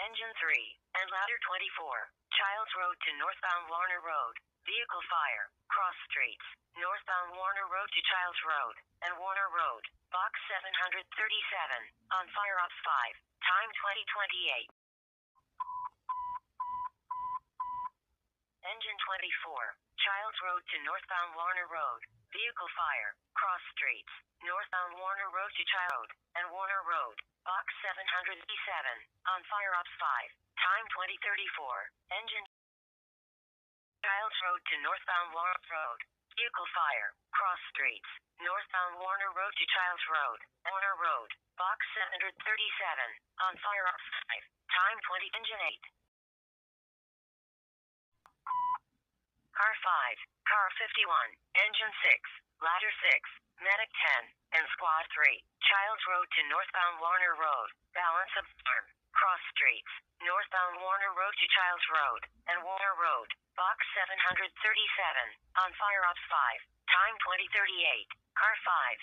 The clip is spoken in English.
Engine 3, and ladder 24. Childs Road to northbound Warner Road. Vehicle fire. Cross streets. Northbound Warner Road to Childs Road, and Warner Road. Box 737. On fire ops 5. Time 2028. Engine 24. Childs Road to northbound Warner Road. Vehicle fire. Cross streets. Northbound Warner Road to Childs Road, and Warner Road. Box 737. On fire ops 5. Time 2034. Engine Childs Road to northbound Warner Road. Vehicle fire. Cross streets. Northbound Warner Road to Childs Road, Warner Road. Box 737. On fire ops 5. Time 20. Engine 8. Car 5. Car 51. Engine 6. Ladder 6. Medic 10. And Squad 3. Childs Road to northbound Warner Road. Balance of farm. Cross streets. Northbound Warner Road to Childs Road, and Warner Road. Box 737. On fire ops 5. Time 2038. Car 5.